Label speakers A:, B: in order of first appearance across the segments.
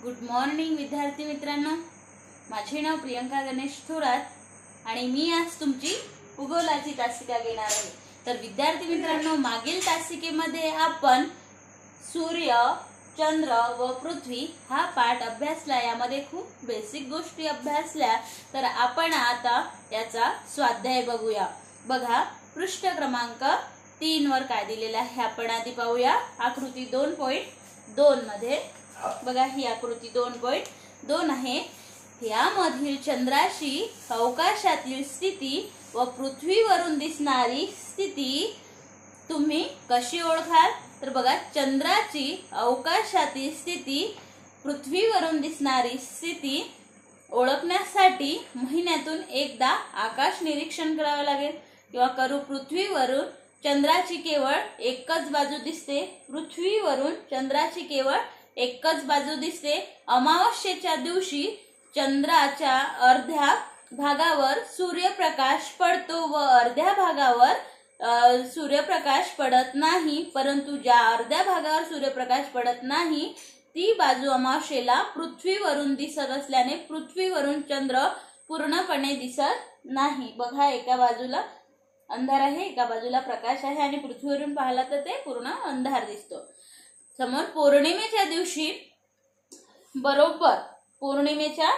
A: Good morning विद्यार्थी मित्रांनो, माझे नाव प्रियंका गणेश थोरात आणि मी आज तुमची भूगोलाची तासिका घेणार आहे। तर विद्यार्थी मित्रांनो, मागील तासिकेमध्ये आपण सूर्य, चंद्र व पृथ्वी हा पाठ अभ्यासला। यामध्ये खूप बेसिक गोष्टी अभ्यासल्या। तर आपण आता याचा स्वाध्याय बघूया। बघा, पृष्ठ क्रमांक 3 वर काय दिलेलं आहे आपण आधी पाहूया। आकृती 2.2 मध्ये बघा, ही आकृती 2.2 आहे। यामधील चंद्राची अवकाशातील स्थिती व पृथ्वीवरून दिसणारी स्थिती तुम्ही कशी ओळखाल? तर बघा, चंद्राची अवकाशातील स्थिती, पृथ्वीवरून दिसणारी स्थिती ओळखण्यासाठी महिन्यातून एकदा आकाश निरीक्षण करावे लागेल किंवा करू। पृथ्वीवरून चंद्राची केवळ एकच बाजू दिसते। पृथ्वीवरून चंद्राची केवळ एकच बाजू दिसते। अमावस्येच्या दिवशी चंद्राच्या अर्ध्या भागावर सूर्यप्रकाश पडतो व अर्ध्या भागावर सूर्यप्रकाश पडत नाही। परंतु ज्या अर्ध्या भागावर सूर्यप्रकाश पडत नाही ती बाजू अमावस्येला पृथ्वीवरून दिसत असल्याने पृथ्वीवरून चंद्र पूर्णपणे दिसत नाही। बघा, एका बाजूला अंधार आहे, एका बाजूला प्रकाश आहे आणि पृथ्वीवरून पाहिला तर ते पूर्ण अंधार दिसतो। समोर पौर्णिमेच्या दिवशी, बरोबर पौर्णिमेच्या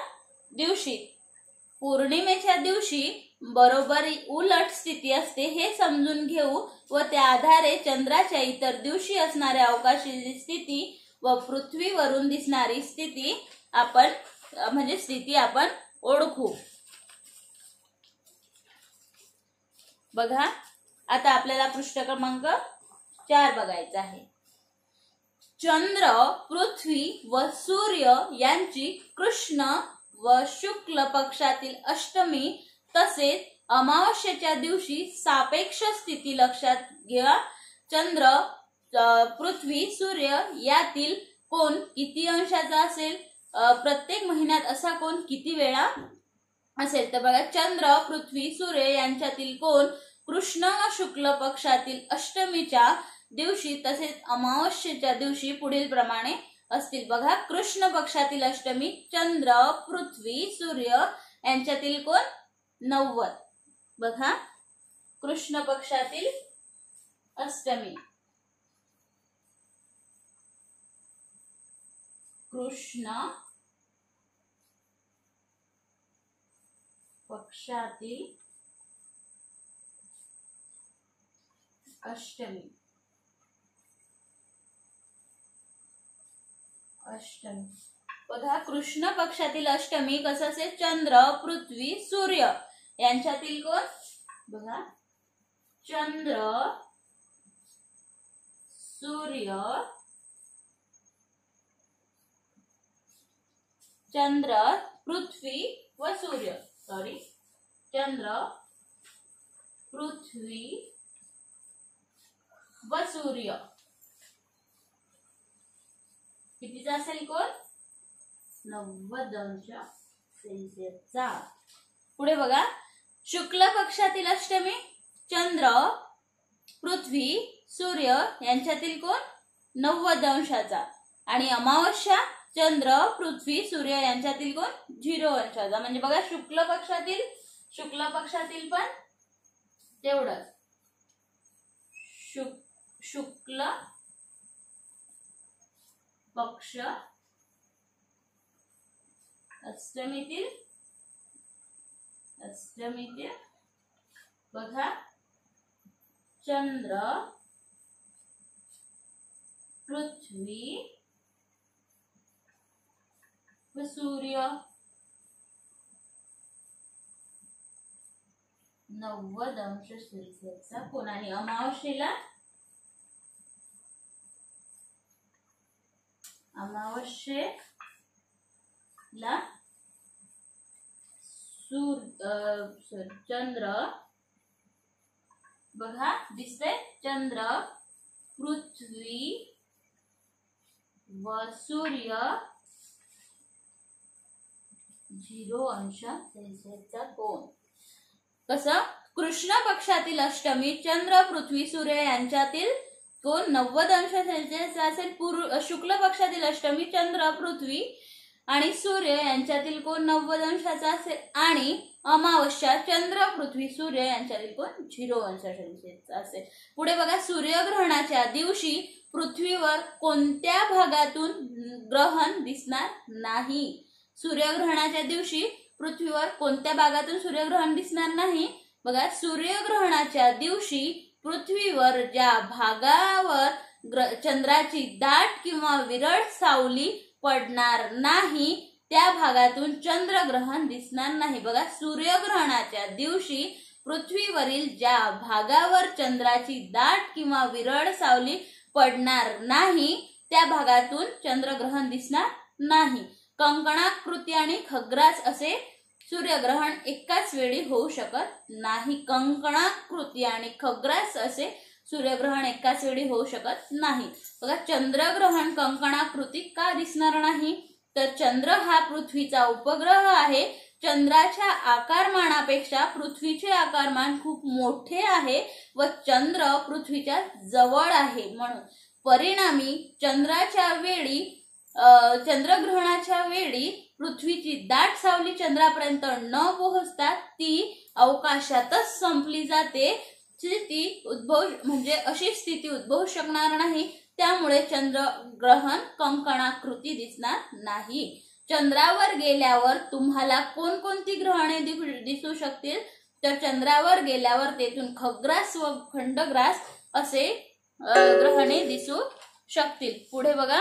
A: दिवशी बरोबर उलट स्थिती असते हे समजून घेऊ व त्या आधारे चंद्राच्या इतर दिवशी असणाऱ्या अवकाशाची स्थिती व पृथ्वीवरून दिसणारी स्थिती आपण ओळखू। बघा, आता आपल्याला पृष्ठ क्रमांक 4 बघायचा आहे। चंद्र, पृथ्वी व सूर्य यांची कृष्ण व शुक्ल पक्षातील अष्टमी तसेच अमावस्येच्या दिवशी सापेक्ष स्थिती लक्षात घ्या। चंद्र, पृथ्वी, सूर्य यातील कोन किती अंशाचा असेल? प्रत्येक महिन्यात असा कोन किती वेळा असेल? तर बघा, चंद्र, पृथ्वी, सूर्य यांच्यातील कोन कृष्ण व शुक्ल पक्षातील अष्टमीच्या दिवशी तसेच अमावस्येच्या दिवशी पुढील प्रमाणे असतील। बघा, कृष्ण पक्षातील अष्टमी चंद्र, पृथ्वी, सूर्य यांच्यातील कोन 90। बघा, कृष्ण पक्षातील अष्टमी, कृष्ण पक्षातील अष्टमी बघा, कृष्ण पक्षातील अष्टमी कसं असेल? चंद्र, पृथ्वी, सूर्य यांच्यातील कोण? बघा, चंद्र, सूर्य, चंद्र, पृथ्वी व सूर्य, चंद्र, पृथ्वी व सूर्य कितीचा असेल कोण? 90 अंश सेल्सिअसचा। पुढे बघा, शुक्ल पक्षातील अष्टमी चंद्र, पृथ्वी, सूर्य यांच्यातील कोण? 90 अंशाचा आणि अमावस्या चंद्र, पृथ्वी, सूर्य यांच्यातील कोण? 0 अंशाचा। म्हणजे बघा, शुक्ल पक्षातील पण तेवढंच। शुक्ल पक्ष अष्टमीतील बघा, चंद्र, पृथ्वी व सूर्य 90 अंश सेल्सिअसचा कोन आहे। अमावस्येला चंद्र, बघा दिसते, चंद्र, पृथ्वी व सूर्य 0 अंश सेल्सिअसचा कोन। कसं? कृष्ण पक्षातील अष्टमी चंद्र, पृथ्वी, सूर्य यांच्यातील कोण 90 अंश सेल्सिअस असेल। शुक्ल पक्षातील अष्टमी चंद्र, पृथ्वी आणि सूर्य यांच्यातील कोन 90 अंशाचा असेल आणि अमावस्या चंद्र पृथ्वी सूर्य यांच्यातील कोन 0 अंश सेल्सिअसचा असेल. पुढे बघा, सूर्यग्रहणाच्या दिवशी पृथ्वीवर कोणत्या भागातून ग्रहण दिसणार नाही. सूर्यग्रहणाच्या दिवशी पृथ्वीवर कोणत्या भागातून सूर्यग्रहण दिसणार नाही. बघा, सूर्यग्रहणाच्या दिवशी पृथ्वीवर ज्या भागावर चंद्राची दाट किंवा विरळ सावली पडणार नाही त्या भागातून चंद्रग्रहण दिसणार नाही. बघा, सूर्यग्रहणाच्या दिवशी पृथ्वीवरील ज्या भागावर चंद्राची दाट किंवा विरळ सावली पडणार नाही त्या भागातून चंद्रग्रहण दिसणार नाही. कंकणाकृती आणि खग्रास असे सूर्यग्रहण एकाच वेळी होऊ शकत नाही. कंकणाकृती आणि खग्रास असे सूर्यग्रहण एकाच वेळी होऊ शकत नाही. बघा, चंद्रग्रहण कंकणाकृती का दिसणार नाही, तर चंद्र हा पृथ्वीचा उपग्रह आहे. चंद्राच्या आकारमानापेक्षा पृथ्वीचे आकारमान खूप मोठे आहे व चंद्र पृथ्वीच्या जवळ आहे. म्हणून परिणामी चंद्रग्रहणाच्या वेळी पृथ्वीची दाट सावली चंद्रापर्यंत न पोहोचता ती अवकाशातच संपली जाते. अशी स्थिती उद्भवू शकणार नाही. त्यामुळे चंद्रग्रहण कंकणाकृती दिसणार नाही. चंद्रावर गेल्यावर तुम्हाला कोणकोणती ग्रहणे दिसू शकतील, तर चंद्रावर गेल्यावर तेथून खग्रास व खंडग्रास असे ग्रहणे दिसू शकतील. पुढे बघा,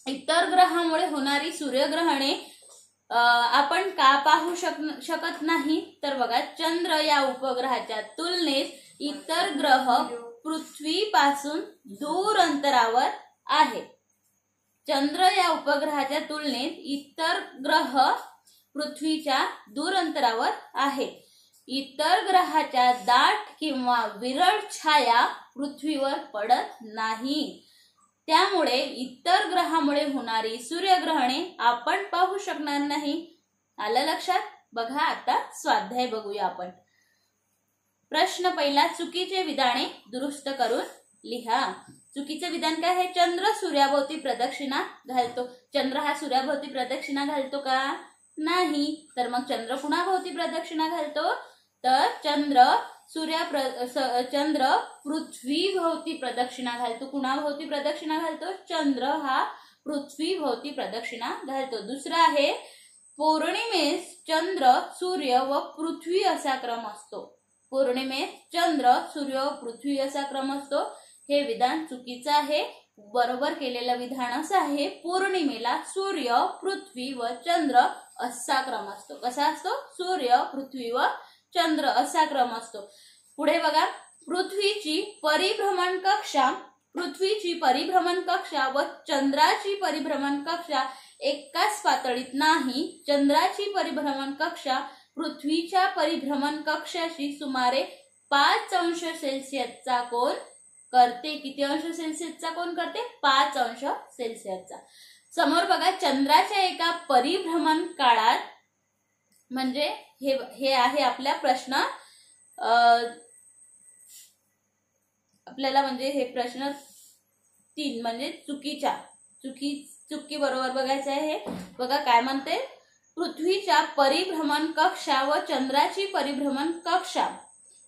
A: इतर ग्रहामुळे होणारी सूर्यग्रहणे आपण का पाहू शकत नाही, तर बघा, चंद्र या उपग्रहाच्या तुलनेत इतर ग्रह पृथ्वीपासून दूर अंतरावर आहे. चंद्र या उपग्रहाच्या तुलनेत इतर ग्रह पृथ्वीच्या दूर अंतरावर आहे. इतर ग्रहाच्या दाट किंवा विरळ छाया पृथ्वीवर पडत नाही. त्यामुळे इतर ग्रहामुळे होणारी सूर्यग्रहणे आपण पाहू शकणार नाही. आलं लक्षात? बघा, आता स्वाध्याय बघूया आपण. प्रश्न पहिला, चुकीचे विधाने दुरुस्त करून लिहा. चुकीचे विधान काय आहे? चंद्र सूर्याभोवती प्रदक्षिणा घालतो. चंद्र हा सूर्याभोवती प्रदक्षिणा घालतो का? नाही. तर मग चंद्र कुणाभोवती प्रदक्षिणा घालतो? तर चंद्र पृथ्वीभोवती प्रदक्षिणा घालतो. कुणाभोवती प्रदक्षिणा घालतो? चंद्र हा पृथ्वीभोवती प्रदक्षिणा घालतो. दुसरा आहे, पौर्णिमेस चंद्र सूर्य व पृथ्वी असा क्रम असतो. पौर्णिमेस चंद्र सूर्य व पृथ्वी असा क्रम असतो. हे विधान चुकीचं आहे. बरोबर केलेलं विधान असं आहे, पौर्णिमेला सूर्य पृथ्वी व चंद्र असा क्रम असतो. कसा असतो? सूर्य पृथ्वी व चंद्र असा क्रम असतो. पुढे बघा, पृथ्वीची परिभ्रमण कक्षा व चंद्राची परिभ्रमण कक्षा एकाच पातळीत नाही. चंद्राची परिभ्रमण कक्षा पृथ्वीच्या परिभ्रमण कक्षाशी सुमारे 5 अंश सेल्सिअसचा कोन करते. किती अंश सेल्सिअसचा कोन करते? 5 अंश सेल्सिअसचा. समोर बघा, चंद्राच्या एका परिभ्रमण काळात, म्हणजे हे आहे आपला प्रश्न. आपल्याला म्हणजे हे प्रश्न 3 म्हणजे चुकी बरोबर बघायचं आहे. बघा काय म्हणते, पृथ्वीच्या परिभ्रमण कक्षा व चंद्राची परिभ्रमण कक्षा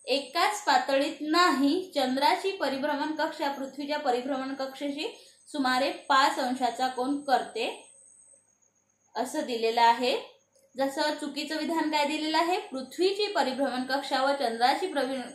A: एकाच पातळीत नाही. चंद्राची परिभ्रमण कक्षा पृथ्वीच्या परिभ्रमण कक्षेशी सुमारे 5 अंशाचा कोन करते असं दिलेलं आहे. जसं चुकीचं विधान काय दिलेलं आहे, पृथ्वीची परिभ्रमण कक्षा व चंद्राची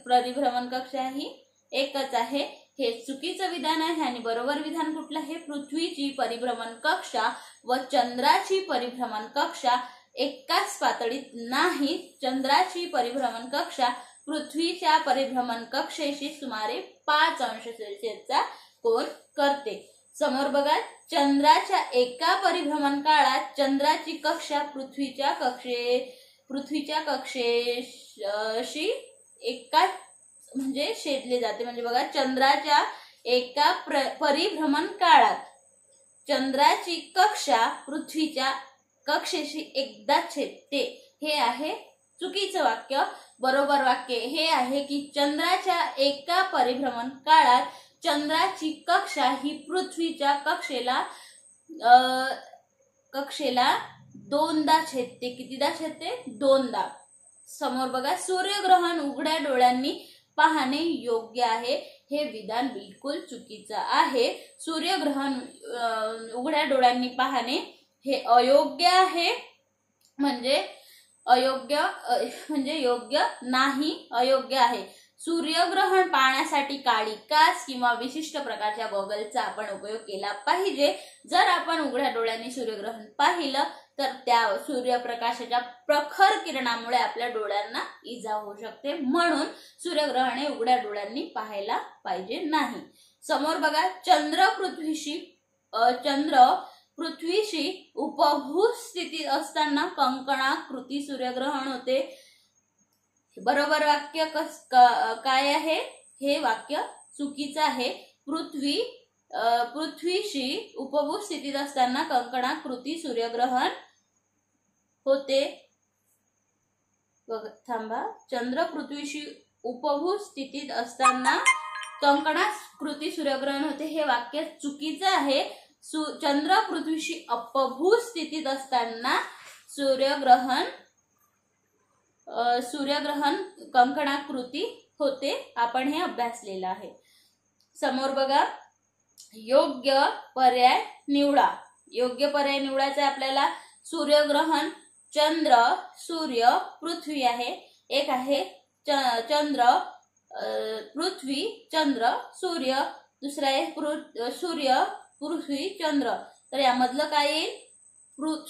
A: परिभ्रमण कक्षा ही एकच आहे. हे चुकीचं विधान आहे आणि बरोबर विधान कुठलं आहे? पृथ्वीची परिभ्रमण कक्षा व चंद्राची परिभ्रमण कक्षा एकाच पातळीत नाही. चंद्राची परिभ्रमण कक्षा पृथ्वीच्या परिभ्रमण कक्षेशी सुमारे 5 अंश सेल्सिअसचा कोन करते. समोर बघा, चंद्राच्या एका परिभ्रमण काळात चंद्राची कक्षा पृथ्वीच्या कक्षेशी एकाच म्हणजे छेदले जाते. म्हणजे बघा, चंद्राच्या एका परिभ्रमण काळात चंद्राची कक्षा पृथ्वीच्या कक्षेशी एकदाच छेदते. हे आहे चुकीचं वाक्य. बरोबर वाक्य हे आहे की चंद्राच्या एका परिभ्रमण काळात चंद्राची कक्षा ही पृथ्वीच्या कक्षेला दोनदा छेदते. कितीदा छेदते? दोनदा. समोर बघा, सूर्यग्रहण उघड्या डोळ्यांनी पाहणे योग्य आहे. हे विधान बिलकुल चुकीचं आहे. सूर्यग्रहण उघड्या डोळ्यांनी पाहणे हे अयोग्य आहे. म्हणजे योग्य नाही, अयोग्य आहे. सूर्यग्रहण पाहण्यासाठी काळी काच किंवा विशिष्ट प्रकारच्या गॉगलचा आपण उपयोग केला पाहिजे. जर आपण उघड्या डोळ्यांनी सूर्यग्रहण पाहिलं तर त्या सूर्यप्रकाशाच्या प्रखर किरणामुळे आपल्या डोळ्यांना इजा होऊ शकते. म्हणून सूर्यग्रहण हे उघड्या डोळ्यांनी पाहायला पाहिजे नाही. समोर बघा, चंद्र पृथ्वीशी उपभू स्थितीत असताना कंकणाकृती सूर्यग्रहण होते. बरोबर वाक्य काय आहे? हे वाक्य चुकीचं आहे. पृथ्वीशी उपभू स्थितीत असताना कंकणाकृती सूर्यग्रहण होते. थांबा, चंद्र पृथ्वीशी उपभू स्थितीत असताना कंकणाकृती सूर्यग्रहण होते, हे वाक्य चुकीचं आहे. चंद्र पृथ्वीशी अपभू स्थितीत असताना सूर्यग्रहण कंकणाकृती होते. आपण हे अभ्यासलेलं आहे. समोर बघा, योग्य पर्याय निवडा. योग्य पर्याय निवडायचा आहे आपल्याला. सूर्यग्रहण चंद्र, सूर्य, पृथ्वी आहे. एक आहे चंद्र, पृथ्वी, चंद्र, सूर्य. दुसरा आहे सूर्य, पृथ्वी, चंद्र. तर यामधलं काय येईल?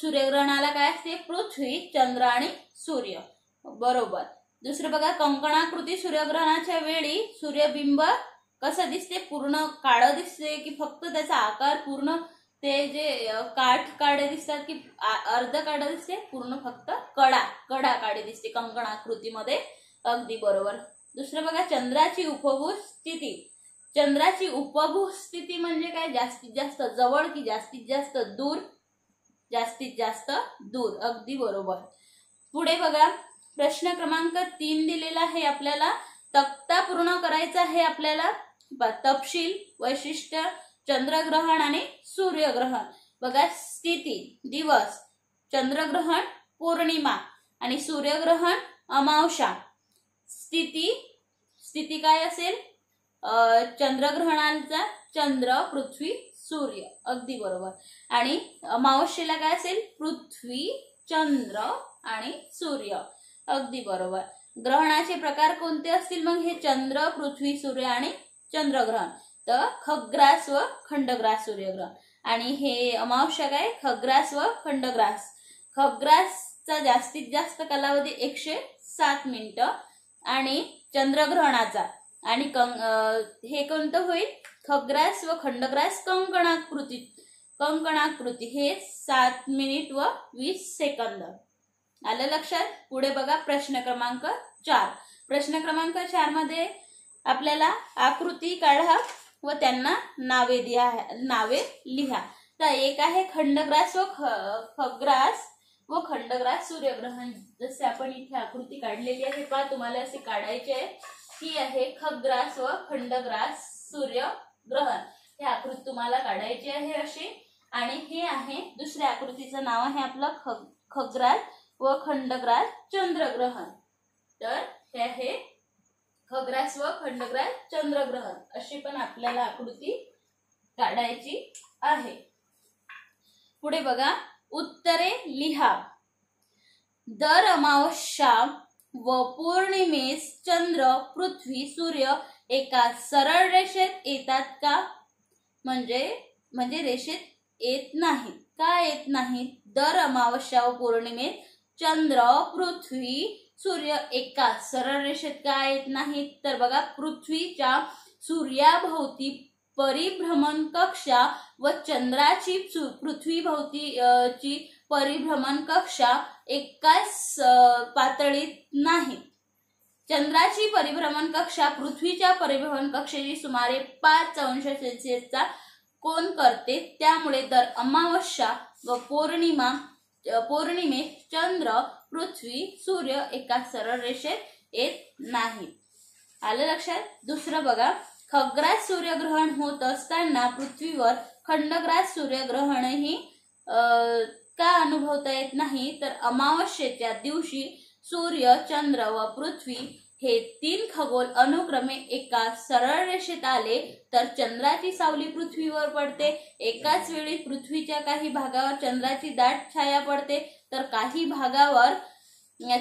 A: सूर्यग्रहणाला काय असते? पृथ्वी, चंद्र आणि सूर्य. बरोबर. दुसरं बघा, कंकणाकृती सूर्यग्रहणाच्या वेळी सूर्यबिंब कसं दिसते? पूर्ण काळं दिसते की फक्त त्याचा आकार पूर्ण ते जे काठ काळे दिसतात की अर्ध काळं दिसते? पूर्ण फक्त कडा काळे दिसते कंकणाकृतीमध्ये. अगदी बरोबर. दुसरं बघा, चंद्राची उपभू स्थिती. चंद्राची उपभू स्थिती म्हणजे काय? जास्तीत जास्त जवळ की जास्तीत जास्त दूर? जास्तीत जास्त दूर. अगदी बरोबर. पुढे बघा, प्रश्न क्रमांक 3 दिलेला आहे आपल्याला. तक्ता पूर्ण करायचा आहे आपल्याला. तपशील, वैशिष्ट्य, चंद्रग्रहण आणि सूर्यग्रहण. बघा, स्थिती दिवस, चंद्रग्रहण पौर्णिमा आणि सूर्यग्रहण अमावस्या. स्थिती काय असेल? चंद्रग्रहणाचा चंद्र, पृथ्वी, सूर्य. अगदी बरोबर. आणि अमावस्येला काय असेल? पृथ्वी, चंद्र आणि सूर्य. अगदी बरोबर. ग्रहणाचे प्रकार कोणते असतील मग? हे चंद्र, पृथ्वी, सूर्य आणि चंद्रग्रहण. तर खग्रास व खंडग्रास सूर्यग्रहण. आणि हे अमावस्या काय? खग्रास व खंडग्रास. खग्रासचा जास्तीत जास्त कालावधी 107 मिनिटं आणि चंद्रग्रहणाचा आणि हे कोणतं होईल? खग्रास व खंडग्रास कंकणाकृती हे 7 मिनिट व 20 सेकंद. आलं लक्षात? पुढे बघा, प्रश्न क्रमांक 4. प्रश्न क्रमांक 4 मध्ये आपल्याला आकृती काढा व त्यांना नावे लिहा. तर एक आहे खंडग्रास व खग्रास व खंडग्रास सूर्यग्रहण. जसे आपण इथे आकृती काढलेली आहे पहा, तुम्हाला असे काढायचे आहे. ही आहे खग्रास व खंडग्रास सूर्यग्रहण. ही आकृती तुम्हाला काढायची आहे अशी. आणि हे आहे दुसऱ्या आकृतीचं नाव आहे आपलं खग्रास व खंडग्रास चंद्रग्रहण. तर हे आहे खग्रास व खंडग्रास चंद्रग्रहण. अशी पण आपल्याला आकृती काढायची आहे. पुढे बघा, उत्तरे लिहा. दर अमावस्या व पौर्णिमेस चंद्र, पृथ्वी, सूर्य एका सरळ रेषेत येतात का? म्हणजे रेषेत येत नाहीत. का येत नाहीत? दर अमावस्या व पौर्णिमेत चंद्र, पृथ्वी, सूर्य एका सरळ रेषेत का येत नाहीत? तर बघा, पृथ्वीच्या सूर्याभोवती परिभ्रमण कक्षा व चंद्राची पृथ्वीभोवतीची परिभ्रमण कक्षा एकाच पातळीत नाही. चंद्राची परिभ्रमण कक्षा पृथ्वीच्या परिभ्रमण कक्षेची सुमारे 5 अंश सेल्सिअसचा कोन करते. त्यामुळे दर अमावस्या व पौर्णिमेत चंद्र, पृथ्वी, सूर्य एका सरळ रेषेत येत नाही. आलं लक्षात? दुसरं बघा, खग्रास सूर्यग्रहण होत असताना पृथ्वीवर खंडग्रास सूर्यग्रहणही का अनुभवता येत नाही तर अमावस्येच्या दिवशी सूर्य, चंद्र व पृथ्वी हे 3 खगोल अनुक्रमे एका सरळ रेषेत आले तर चंद्राची सावली पृथ्वीवर पडते. एकाच वेळी पृथ्वीच्या काही भागावर चंद्राची दाट छाया पडते तर काही भागावर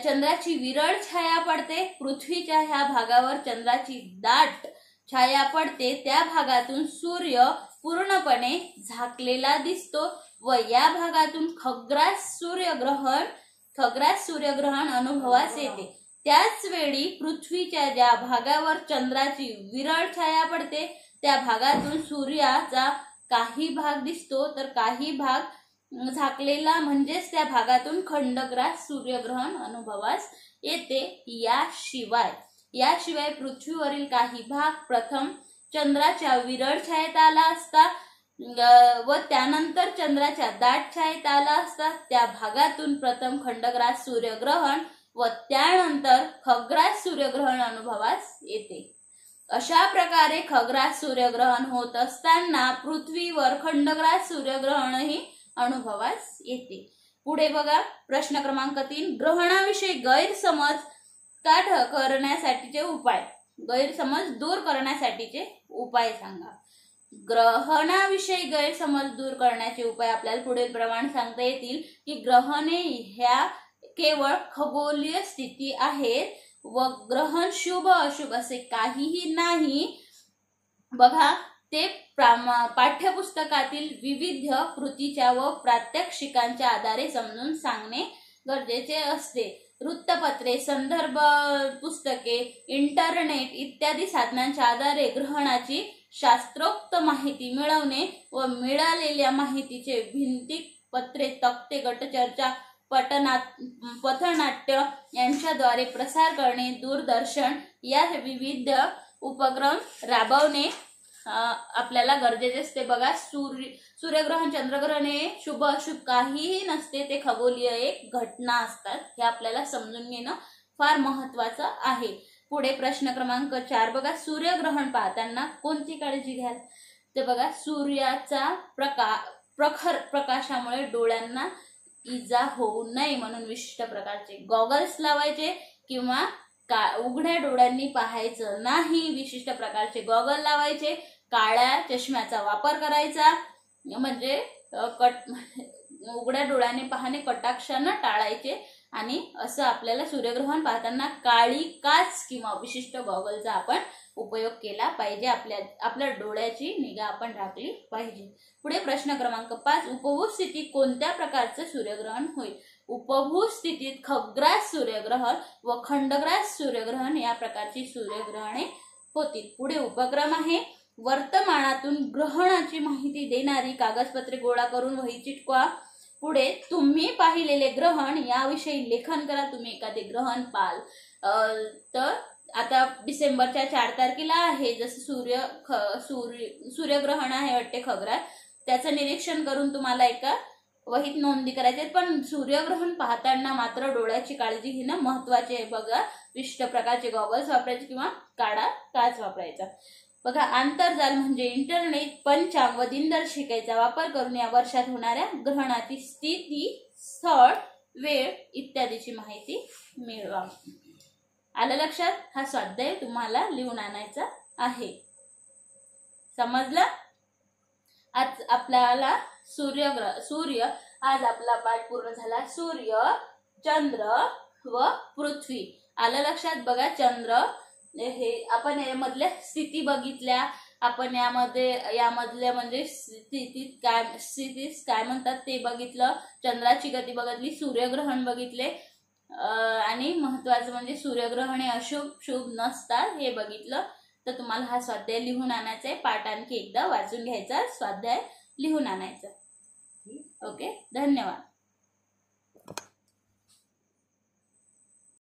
A: चंद्राची विरळ छाया पडते. पृथ्वीच्या ह्या भागावर चंद्राची दाट छाया पडते त्या भागातून सूर्य पूर्णपणे झाकलेला दिसतो व या भागातून खग्रास सूर्यग्रहण अनुभवास येते. त्याच वेळी पृथ्वीच्या ज्या भागावर चंद्राची विरळ छाया पडते त्या भागातून सूर्याचा काही भाग दिसतो तर काही भाग झाकलेला, म्हणजेच त्या भागातून खंडग्रास सूर्यग्रहण अनुभवास येते. याशिवाय पृथ्वीवरील काही भाग प्रथम चंद्राच्या विरळ छायेत आला असता व त्यानंतर चंद्राच्या दाट छायेत आला असता त्या भागातून प्रथम खंडग्रास सूर्यग्रहण व त्यानंतर खग्रास सूर्यग्रहण अनुभवास येते. अशा प्रकारे खग्रास सूर्यग्रहण होत असताना पृथ्वीवर खंडग्रास सूर्यग्रहणही अनुभवास येते. पुढे बघा प्रश्न क्रमांक 3, ग्रहणाविषयी गैरसमज करण्यासाठीचे उपाय. गैरसमज दूर करण्यासाठीचे उपाय सांगा. ग्रहणाविषयी गैरसमज दूर करण्याचे उपाय आपल्याला पुढील प्रमाणे सांगता येतील की ग्रहणे ह्या केवळ खगोलीय स्थिती आहेत व ग्रहण शुभ अशुभ असे काहीही नाही. बघा ते पाठ्यपुस्तकातील विविध कृतीच्या व प्रात्यक्षिकांच्या आधारे समजून सांगणे गरजेचे असते. वृत्तपत्रे, संदर्भ पुस्तके, इंटरनेट इत्यादी साधनांच्या आधारे ग्रहणाची शास्त्रोक्त माहिती मिळवणे व मिळालेल्या माहितीचे भिंती, पत्रे, तक्ते, गटचर्चा, पथनाट्य यांच्याद्वारे प्रसार करणे, दूरदर्शन या विविध उपक्रम राबवणे आपल्याला गरजेचे असते. बघा सूर्यग्रहण, चंद्रग्रहण हे शुभ अशुभ काहीही नसते, ते खगोलीय एक घटना असतात. हे आपल्याला समजून घेणं फार महत्वाचं आहे. पुढे प्रश्न क्रमांक 4 बघा, सूर्यग्रहण पाहताना कोणती काळजी घ्याल. तर बघा सूर्याचा प्रखर प्रकाशामुळे डोळ्यांना इजा होऊ नये म्हणून विशिष्ट प्रकारचे गॉगल्स लावायचे किंवा उघड्या डोळ्यांनी पाहायचं नाही, विशिष्ट प्रकारचे गॉगल लावायचे. काळ्या चष्म्याचा वापर करायचा, म्हणजे उघड्या डोळ्याने पाहणे कटाक्षाने टाळायचे. आणि असं आपल्याला सूर्यग्रहण पाहताना काळी काच किंवा विशिष्ट गॉगलचा आपण उपयोग केला पाहिजे. आपल्या डोळ्याची निगा आपण राखली पाहिजे. पुढे प्रश्न क्रमांक 5, उपभूत स्थितीत कोणत्या प्रकारचे सूर्यग्रहण होईल. उपभूत स्थितीत खग्रास सूर्यग्रहण व खंडग्रास सूर्यग्रहण या प्रकारची सूर्यग्रहणे होतील. पुढे उपक्रम आहे, वर्तमानातून ग्रहणाची माहिती देणारी कागदपत्रे गोळा करून वही चिटकवा. पुढे तुम्ही पाहिलेले ग्रहण याविषयी लेखन करा. तुम्ही एखादे ग्रहण पाहाल तर आता डिसेंबरच्या 4 तारखेला आहे, जसं सूर्यग्रहण आहे वाटते खग्रास, त्याचं निरीक्षण करून तुम्हाला एका वहीत नोंदी करायची. पण सूर्यग्रहण पाहताना मात्र डोळ्याची काळजी घेणं महत्वाचे आहे. बघा विशिष्ट प्रकारचे गॉगल्स वापरायचे किंवा काळा काच वापरायचा. बघा आंतरजाल म्हणजे इंटरनेट, पंचांग व दिनदर्शिकेचा वापर करून या वर्षात होणाऱ्या ग्रहणाची स्थिती, स्थळ, वेळ इत्यादीची माहिती मिळवा. आलं लक्षात. हा स्वाध्याय तुम्हाला लिहून आणायचा आहे. समजलं. आज आपल्याला सूर्य आज आपला पाठ पूर्ण झाला. सूर्य, चंद्र व पृथ्वी आलं लक्षात. बघा चंद्र हे आपण यामधल्या स्थिती बघितल्या, आपण यामधल्या म्हणजे स्थितीत काय म्हणतात ते बघितलं, चंद्राची गती बघितली, सूर्यग्रहण बघितले आणि महत्वाचं म्हणजे सूर्यग्रहण हे अशुभ शुभ नसतात हे बघितलं. तर तुम्हाला हा स्वाध्याय लिहून आणायचा आहे. पाठ आणखी एकदा वाचून घ्यायचा, स्वाध्याय लिहून आणायचा. ओके, धन्यवाद.